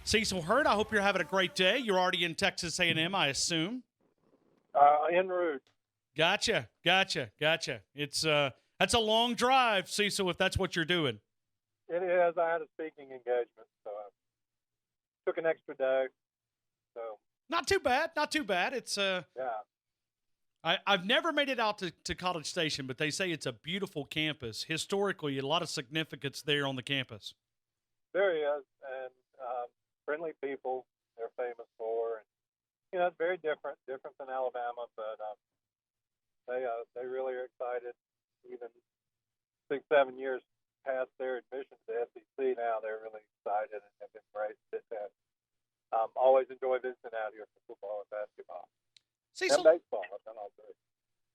Cecil Hurt, I hope you're having a great day. You're already in Texas A&M, I assume. En route. Gotcha. It's that's a long drive, Cecil, if that's what you're doing. It is. I had a speaking engagement, so I took an extra day. So not too bad. It's yeah. I've never made it out to College Station, but they say it's a beautiful campus. Historically, a lot of significance there on the campus. There is, and friendly people they're famous for, and it's very different than Alabama, but they really are excited. Even 6-7 years past their admission to SEC, now they're really excited and have embraced it. And always enjoy visiting out here for football and basketball. Cecil, and baseball. I've done all three.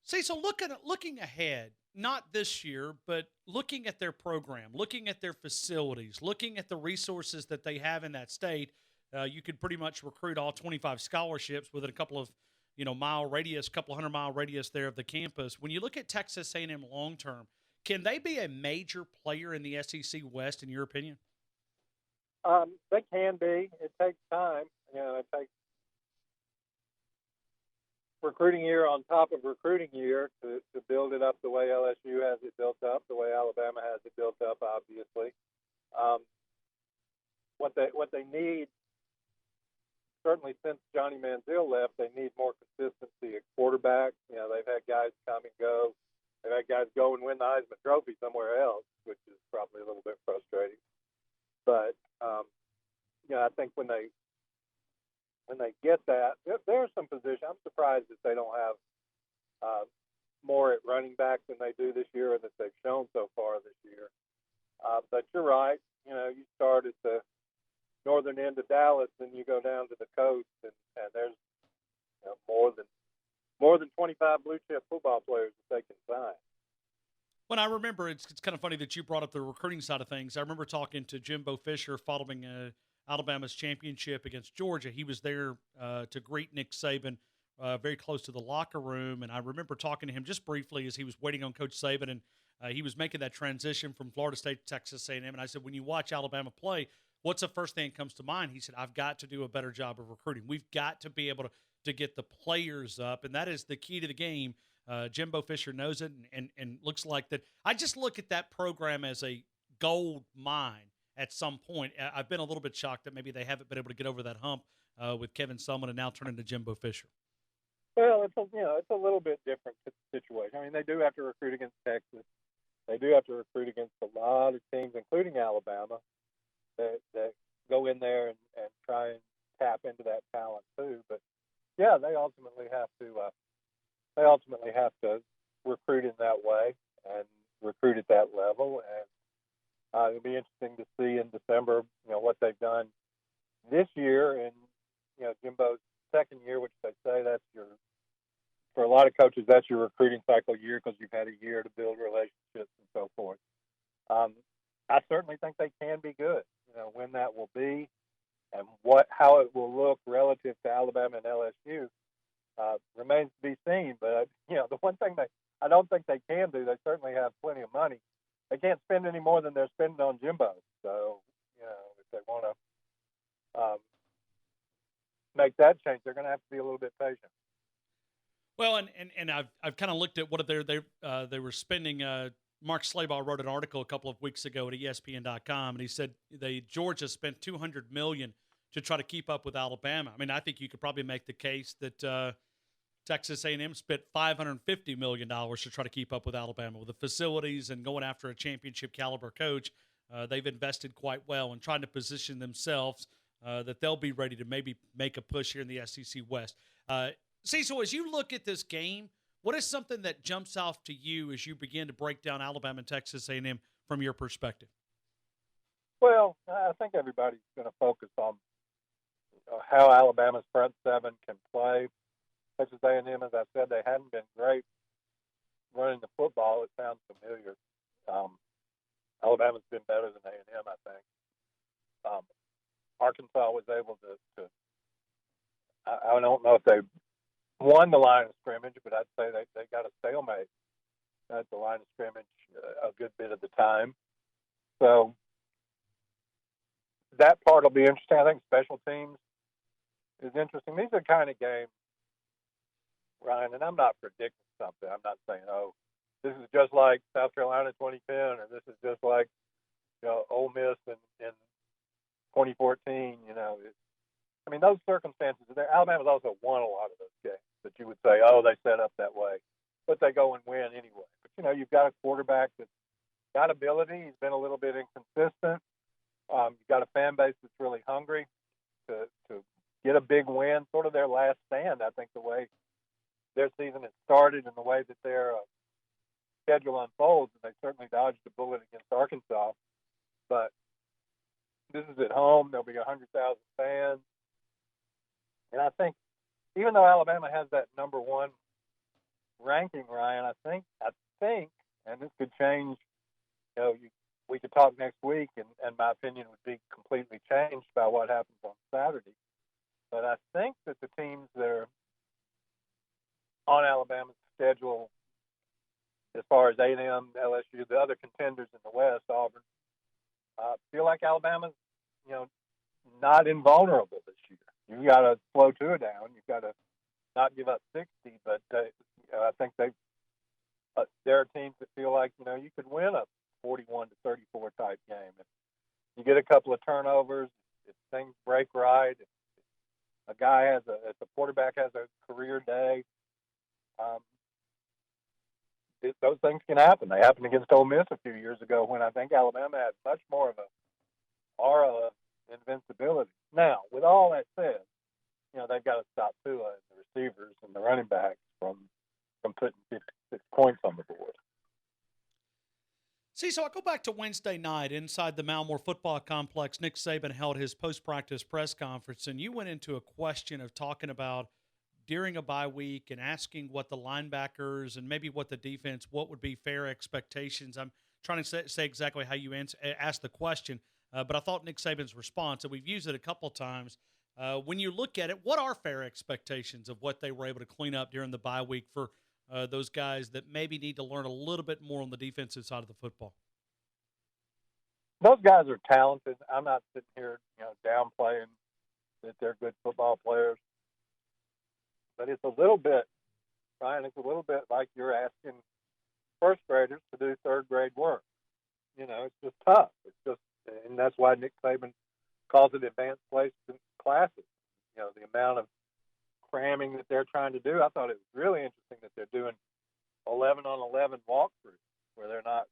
Cecil, looking ahead, not this year, but looking at their program, looking at their facilities, looking at the resources that they have in that state, you could pretty much recruit all 25 scholarships within a couple of couple 100-mile radius there of the campus. When you look at Texas A&M long term, can they be a major player in the SEC West, in your opinion? They can be. It takes time. It takes recruiting year on top of recruiting year to build it up the way LSU has it built up, the way Alabama has it built up, obviously. What they need, certainly since Johnny Manziel left, they need more consistency at quarterback. They've had guys come and go. They've had guys go and win the Heisman Trophy somewhere else, which is probably a little bit frustrating. But I think when they get that, there are some positions. I'm surprised that they don't have more at running back than they do this year, or that they've shown so far this year. But you're right. You start at the northern end of Dallas, and you go down to the coast, and there's more than 25 blue chip football players that they can sign. Well, I remember it's kind of funny that you brought up the recruiting side of things. I remember talking to Jimbo Fisher following Alabama's championship against Georgia. He was there to greet Nick Saban, very close to the locker room, and I remember talking to him just briefly as he was waiting on Coach Saban, and he was making that transition from Florida State to Texas A&M. And I said, when you watch Alabama play, what's the first thing that comes to mind? He said, I've got to do a better job of recruiting. We've got to be able to get the players up, and that is the key to the game. Jimbo Fisher knows it, and looks like that. I just look at that program as a gold mine at some point. I've been a little bit shocked that maybe they haven't been able to get over that hump with Kevin Sumlin and now turn into Jimbo Fisher. Well, it's a little bit different situation. I mean, they do have to recruit against Texas. They do have to recruit against a lot of teams, including Alabama, that go in there and try and tap into that talent too. But yeah, they ultimately have to recruit in that way and recruit at that level. And it'll be interesting to see in December, what they've done this year, and Jimbo's second year, which they say for a lot of coaches, that's your recruiting cycle year, because you've had a year to build relationships and so forth. I certainly think they can be good. When that will be and how it will look relative to Alabama and LSU remains to be seen. But the one thing I don't think they can do, they certainly have plenty of money. They can't spend any more than they're spending on Jimbo. So if they want to make that change, they're going to have to be a little bit patient. Well, and I've kind of looked at what they were spending. Mark Slabaugh wrote an article a couple of weeks ago at ESPN.com, and he said Georgia spent $200 million to try to keep up with Alabama. I mean, I think you could probably make the case that Texas A&M spent $550 million to try to keep up with Alabama with the facilities and going after a championship caliber coach. They've invested quite well in trying to position themselves that they'll be ready to maybe make a push here in the SEC West. Cecil, as you look at this game, what is something that jumps off to you as you begin to break down Alabama and Texas A&M from your perspective? Well, I think everybody's going to focus on how Alabama's front seven can play. Texas A&M, as I said, they hadn't been great running the football. It sounds familiar. Alabama's been better than A&M, I think. Arkansas was able to I don't know if they won the line of scrimmage, but I'd say they got a stalemate at the line of scrimmage a good bit of the time. So that part will be interesting. I think special teams is interesting. These are the kind of games, Ryan, and I'm not predicting something. I'm not saying, oh, this is just like South Carolina 2010, or this is just like, Ole Miss in 2014. I mean, those circumstances are there. Alabama's also won a lot of those games that you would say, oh, they set up that way, but they go and win anyway. But you've got a quarterback that's got ability. He's been a little bit inconsistent. You've got a fan base that's really hungry to get a big win, sort of their last stand. I think the way their season has started and the way that their schedule unfolds, and they certainly dodged a bullet against Arkansas. But this is at home. There'll be 100,000 fans. And I think even though Alabama has that number one ranking, Ryan, I think, and this could change, we could talk next week, and my opinion would be completely changed by what happens on Saturday. But I think that the teams that are on Alabama's schedule, as far as A&M, LSU, the other contenders in the West, Auburn, feel like Alabama's, not invulnerable this year. You've got to slow Tua down. You've got to not give up 60, but I think there are teams that feel like, you could win a 41-34 type game. If you get a couple of turnovers, if things break right, if the quarterback has a career day, those things can happen. They happened against Ole Miss a few years ago when I think Alabama had much more of a aura of invincibility. Now, with all that said, they've got to stop Tua and the receivers and the running backs from putting 56 points on the board. See, so I go back to Wednesday night inside the Malmore Football Complex. Nick Saban held his post-practice press conference, and you went into a question of talking about during a bye week and asking what the linebackers and maybe what the defense, what would be fair expectations. I'm trying to say exactly how you asked the question, but I thought Nick Saban's response, and we've used it a couple of times, when you look at it, what are fair expectations of what they were able to clean up during the bye week for those guys that maybe need to learn a little bit more on the defensive side of the football? Those guys are talented. I'm not sitting here, downplaying that they're good football players. But it's a little bit, Ryan, it's a little bit like you're asking first graders to do third grade work. It's just tough. And that's why Nick Saban calls it advanced placement classes. The amount of cramming that they're trying to do. I thought it was really interesting that they're doing 11-on-11 walkthroughs where they're not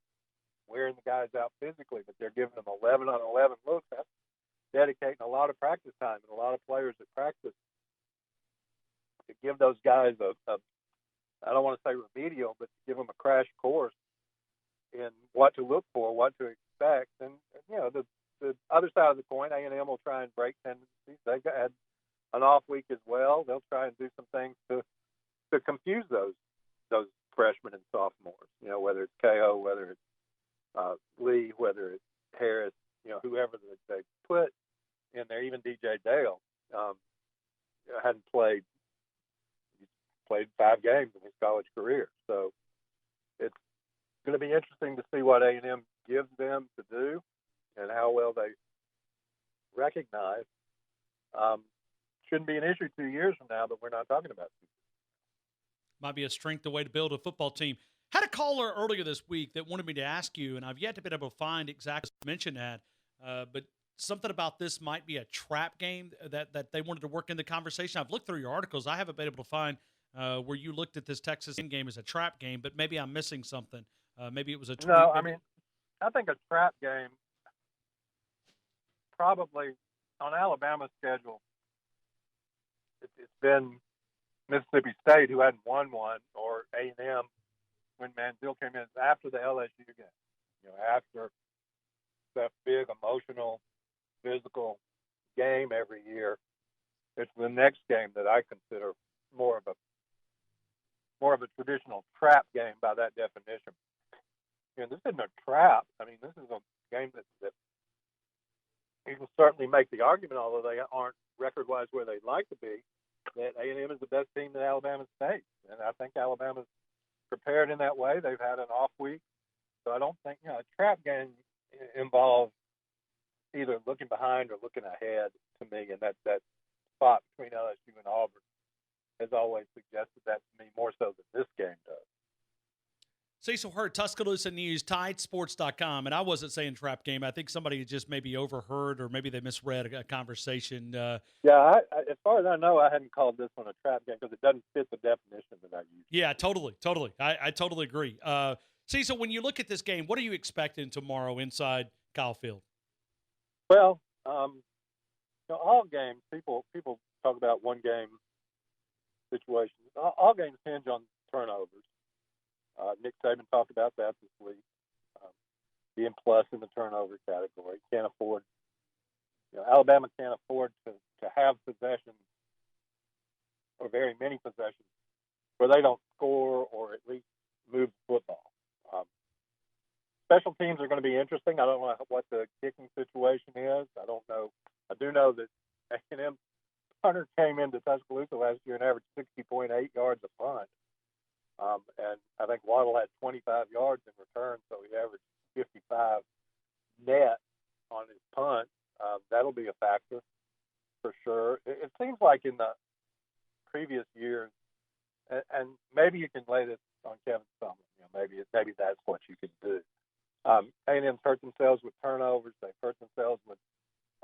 wearing the guys out physically, but they're giving them 11-on-11 looks. That's dedicating a lot of practice time and a lot of players that practice to give those guys I don't want to say remedial, but to give them a crash course in what to look for, what to expect. And the other side of the coin, A&M will try and break tendencies. They've had an off week as well. They'll try and do some things to confuse those freshmen and sophomores. Whether it's KO, whether it's Lee, whether it's Harris, whoever they put in there. Even DJ Dale hadn't played 5 games in his college career. So it's going to be interesting to see what A&M gives them to do and how well they recognize. Shouldn't be an issue 2 years from now, but we're not talking about it. Might be a strength, a way to build a football team. Had a caller earlier this week that wanted me to ask you, and I've yet to be able to find exactly mention that, but something about this might be a trap game that they wanted to work in the conversation. I've looked through your articles. I haven't been able to find where you looked at this Texas game as a trap game, but maybe I'm missing something. Maybe it was a tweet. No, I think a trap game probably on Alabama's schedule. It's been Mississippi State who hadn't won one, or A&M when Manziel came in after the LSU game. After that big emotional, physical game every year, it's the next game that I consider more of a traditional trap game by that definition. This isn't a trap. This is a game that you can certainly make the argument, although they aren't record-wise where they'd like to be, that A&M is the best team that Alabama's faced. And I think Alabama's prepared in that way. They've had an off week. So I don't think, a trap game involves either looking behind or looking ahead to me, and that spot between LSU and Auburn has always suggested that to me more so than this game does. Cecil Hurt, Tuscaloosa News, TideSports.com. And I wasn't saying trap game. I think somebody just maybe overheard or maybe they misread a conversation. Yeah, as far as I know, I hadn't called this one a trap game because it doesn't fit the definition that I use. Yeah, totally. I totally agree. Cecil, when you look at this game, what are you expecting tomorrow inside Kyle Field? Well, all games, people talk about one game situations. All games hinge on turnovers. Nick Saban talked about that this week. Being plus in the turnover category. Can't afford, Alabama can't afford to have possessions or very many possessions where they don't score or at least move the football. Special teams are going to be interesting. I don't know what the kicking situation is. I don't know. I do know that A&M punter came into Tuscaloosa last year and averaged 60.8 yards a punt. And I think Waddle had 25 yards in return, so he averaged 55 net on his punt. That'll be a factor for sure. It seems like in the previous years, and maybe you can lay this on Kevin Sumlin. Maybe that's what you can do. A&M's hurt themselves with turnovers. They've hurt themselves with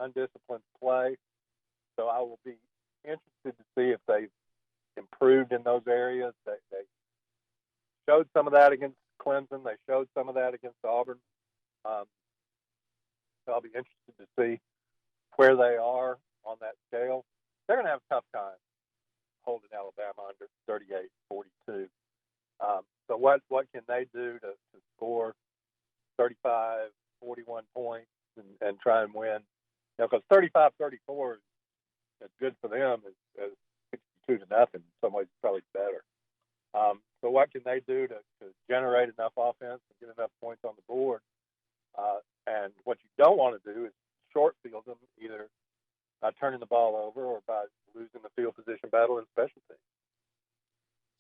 undisciplined play. So I will be interested to see if they've improved in those areas. They showed some of that against Clemson. They showed some of that against Auburn. So I'll be interested to see where they are on that scale. They're going to have a tough time holding Alabama under 38-42. So what can they do to score 35, 41 points and try and win? Because 35-34 is good for them as 62-0. In some ways, it's probably better. So what can they do to generate enough offense and get enough points on the board? And what you don't want to do is short field them either by turning the ball over or by losing the field position battle in special teams.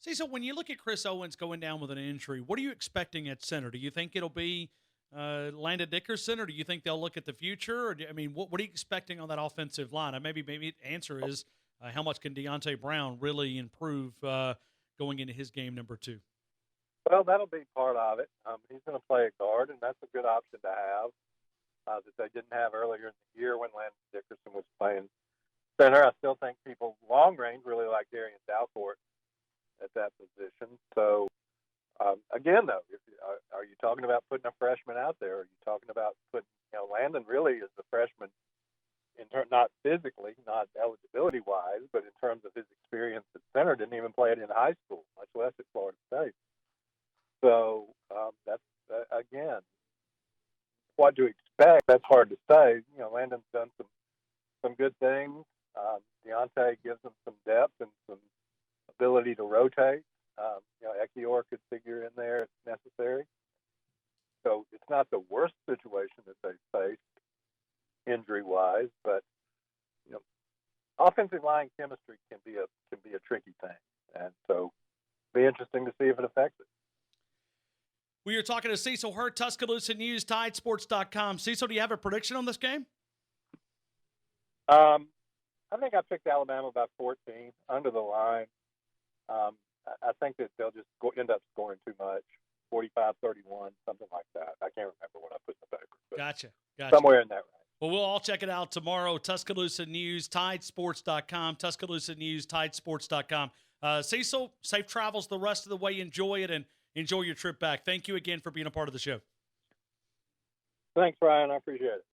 See, so when you look at Chris Owens going down with an injury, what are you expecting at center? Do you think it'll be Landon Dickerson, or do you think they'll look at the future? Or what are you expecting on that offensive line? And maybe the answer is how much can Deontay Brown really improve going into his game number 2? Well, that'll be part of it. He's going to play a guard, and that's a good option to have that they didn't have earlier in the year when Landon Dickerson was playing center. I still think people long range really like Darian Dalcourt at that position. So, again, though, are you talking about putting a freshman out there? Are you talking about putting, Landon really is a freshman not physically, not eligibility-wise, but in terms of his experience at center, didn't even play it in high school, much less at Florida State. So that's, again, what to expect, that's hard to say. Landon's done some good things. Deontay gives him some depth and some ability to rotate. Ekiyor could figure in there if necessary. So it's not the worst situation that they've faced injury-wise, but offensive line chemistry can be a tricky thing, and so it'll be interesting to see if it affects it. We are talking to Cecil Hurt, Tuscaloosa News, TideSports.com. Cecil, do you have a prediction on this game? I think I picked Alabama by 14 under the line. I think that they'll just end up scoring too much, 45-31, something like that. I can't remember what I put in the paper. Gotcha. Somewhere in that range. Well, we'll all check it out tomorrow. Tuscaloosa News, TideSports.com. Tuscaloosa News, TideSports.com. Cecil, safe travels the rest of the way. Enjoy it and enjoy your trip back. Thank you again for being a part of the show. Thanks, Ryan. I appreciate it.